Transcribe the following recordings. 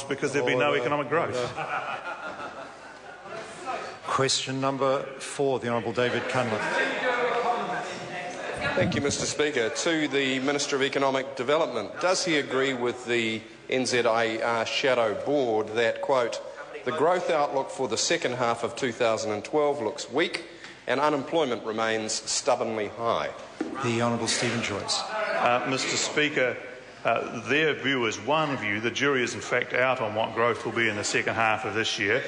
because there'd be no economic growth. Question number 4, the Honourable David Cunliffe. Thank you, Mr. Speaker. To the Minister of Economic Development, does he agree with the NZIER Shadow Board that, quote, the growth outlook for the second half of 2012 looks weak and unemployment remains stubbornly high? The Honourable Stephen Joyce. Mr. Speaker, their view is one view. The jury is in fact out on what growth will be in the second half of this year.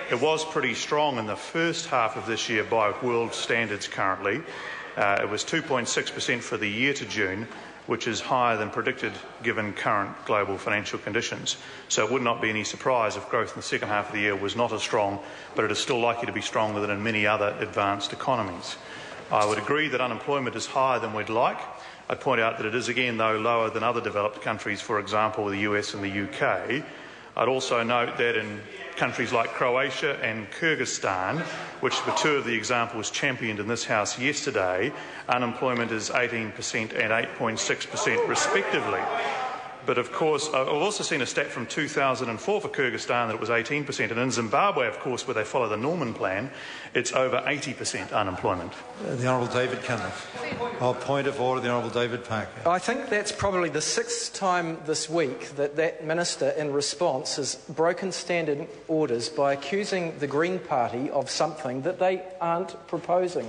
It was pretty strong in the first half of this year by world standards currently. It was 2.6% for the year to June, which is higher than predicted given current global financial conditions. So it would not be any surprise if growth in the second half of the year was not as strong, but it is still likely to be stronger than in many other advanced economies. I would agree that unemployment is higher than we'd like. I'd point out that it is again, though, lower than other developed countries, for example, the US and the UK. I'd also note that in countries like Croatia and Kyrgyzstan, which were two of the examples championed in this House yesterday, unemployment is 18% and 8.6% respectively. But of course, I've also seen a stat from 2004 for Kyrgyzstan that it was 18%, and in Zimbabwe, of course, where they follow the Norman plan, it's over 80% unemployment. The Honourable David Cunliffe. Point of order, the Honourable David Parker. I think that's probably the 6th time this week that Minister, in response, has broken standard orders by accusing the Green Party of something that they aren't proposing.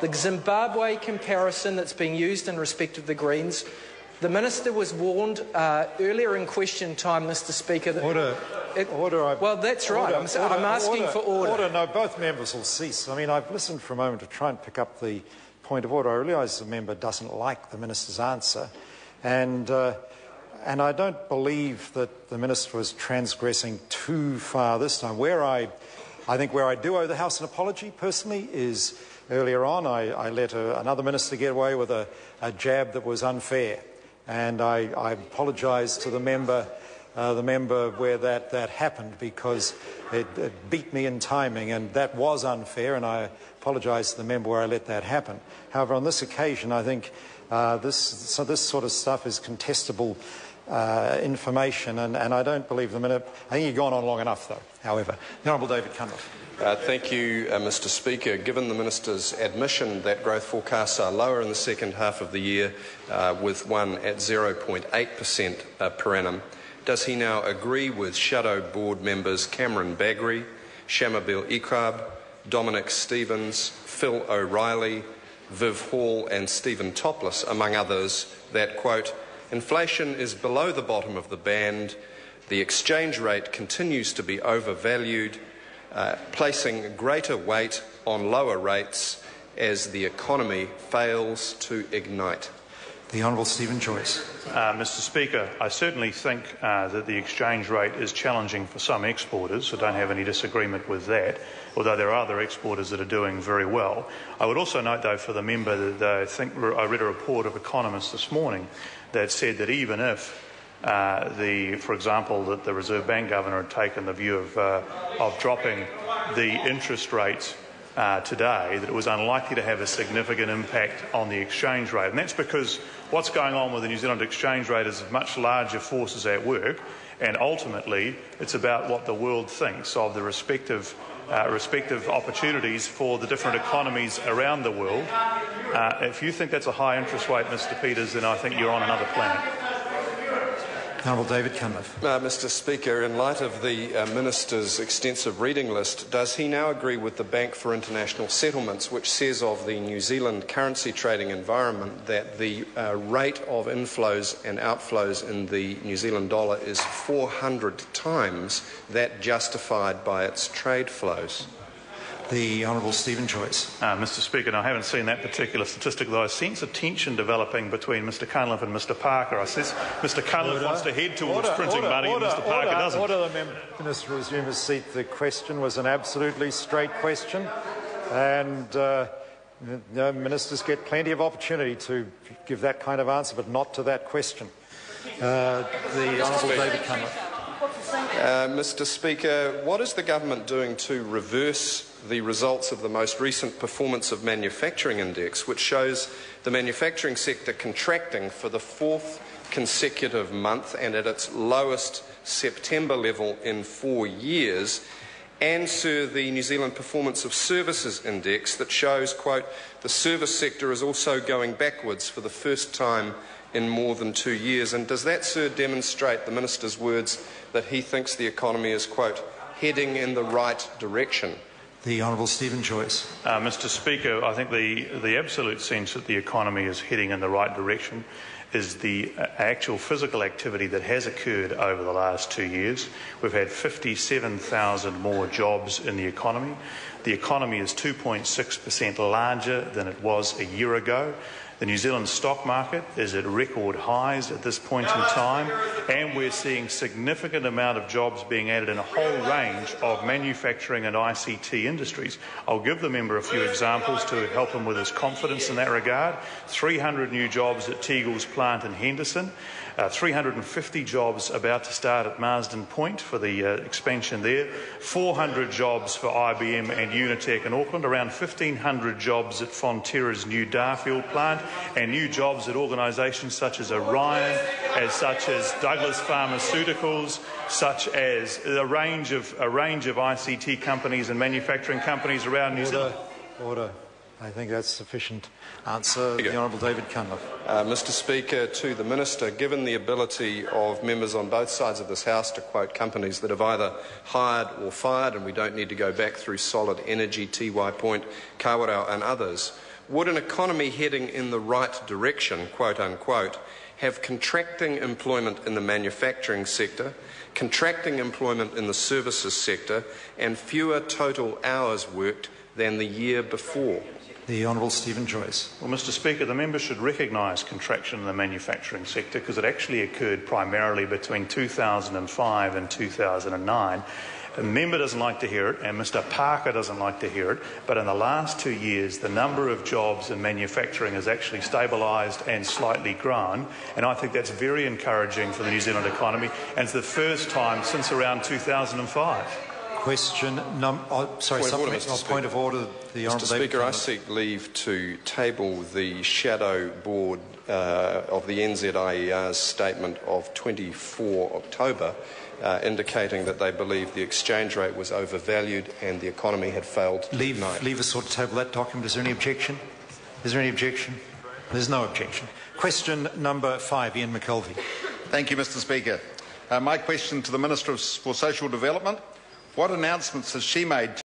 The Zimbabwe comparison that's being used in respect of the Greens, the Minister was warned earlier in question time, Mr. Speaker. That Order. Well, that's right. I'm asking for order. No, both members will cease. I mean, I've listened for a moment to try and pick up the point of order. I realise the member doesn't like the Minister's answer, and I don't believe that the Minister was transgressing too far this time. I think where I do owe the House an apology, personally, is earlier on I let another Minister get away with a jab that was unfair. And I apologise to the member where that happened, because it beat me in timing, and that was unfair, and I apologise to the member where I let that happen. However, on this occasion, I think this sort of stuff is contestable information, and I don't believe the minute. I think you've gone on long enough, though. However, the Honourable David Cunliffe. Thank you, Mr. Speaker. Given the Minister's admission that growth forecasts are lower in the second half of the year, with one at 0.8% per annum, does he now agree with Shadow Board members Cameron Bagri, Shamabil Iqab, Dominic Stevens, Phil O'Reilly, Viv Hall and Stephen Topless, among others, that, quote, inflation is below the bottom of the band, the exchange rate continues to be overvalued, placing greater weight on lower rates as the economy fails to ignite? The Honourable Stephen Joyce. Mr. Speaker, I certainly think that the exchange rate is challenging for some exporters, so don't have any disagreement with that, although there are other exporters that are doing very well. I would also note, though, for the member that I think I read a report of economists this morning that said that even if for example, that the Reserve Bank Governor had taken the view of dropping the interest rates today, that it was unlikely to have a significant impact on the exchange rate. And that's because what's going on with the New Zealand exchange rate is much larger forces at work, and ultimately it's about what the world thinks of the respective opportunities for the different economies around the world. If you think that's a high interest rate, Mr. Peters, then I think you're on another planet. Honourable David Cunliffe. Mr. Speaker, in light of the Minister's extensive reading list, does he now agree with the Bank for International Settlements, which says of the New Zealand currency trading environment that the rate of inflows and outflows in the New Zealand dollar is 400 times that justified by its trade flows? The Honourable Stephen Joyce. Mr. Speaker, I haven't seen that particular statistic, though I sense a tension developing between Mr. Cunliffe and Mr. Parker. I sense Mr. Cunliffe wants to head towards printing money and Mr. Parker doesn't. Order, the Minister resume his seat. The question was an absolutely straight question, and ministers get plenty of opportunity to give that kind of answer, but not to that question. The Honourable David Cunliffe. Mr. Speaker, what is the government doing to reverse the results of the most recent Performance of Manufacturing Index, which shows the manufacturing sector contracting for the 4th consecutive month and at its lowest September level in 4 years, and, sir, the New Zealand Performance of Services Index that shows, quote, the service sector is also going backwards for the first time in more than 2 years. And does that, sir, demonstrate the Minister's words that he thinks the economy is, quote, heading in the right direction? The Honourable Stephen Joyce. Mr. Speaker, I think the absolute sense that the economy is heading in the right direction is the actual physical activity that has occurred over the last 2 years. We've had 57,000 more jobs in the economy. The economy is 2.6% larger than it was a year ago. The New Zealand stock market is at record highs at this point in time, and we're seeing significant amount of jobs being added in a whole range of manufacturing and ICT industries. I'll give the member a few examples to help him with his confidence in that regard. 300 new jobs at Teagle's plant in Henderson, 350 jobs about to start at Marsden Point for the expansion there, 400 jobs for IBM and Unitec in Auckland, around 1,500 jobs at Fonterra's new Darfield plant, and new jobs at organisations such as Orion, such as Douglas Pharmaceuticals, such as a range of ICT companies and manufacturing companies around New Zealand. Order. I think that's sufficient answer. The Honourable David Cunliffe. Mr. Speaker, to the Minister, given the ability of members on both sides of this House to quote companies that have either hired or fired, and we don't need to go back through Solid Energy, Tiwai Point, Kawerau and others, would an economy heading in the right direction, quote unquote, have contracting employment in the manufacturing sector, contracting employment in the services sector, and fewer total hours worked than the year before? The Honourable Stephen Joyce. Well, Mr. Speaker, the member should recognise contraction in the manufacturing sector because it actually occurred primarily between 2005 and 2009. The member doesn't like to hear it, and Mr. Parker doesn't like to hear it, but in the last 2 years, the number of jobs in manufacturing has actually stabilised and slightly grown, and I think that's very encouraging for the New Zealand economy, and it's the first time since around 2005. Question point of order. The Honourable Mr. Speaker, I seek leave to table the shadow board of the NZIER's statement of 24 October, indicating that they believe the exchange rate was overvalued and the economy had failed. Leave us to table that document. Is there any objection? Is there any objection? There's no objection. Question number 5, Ian McKelvey. Thank you, Mr. Speaker. My question to the Minister for Social Development: what announcements has she made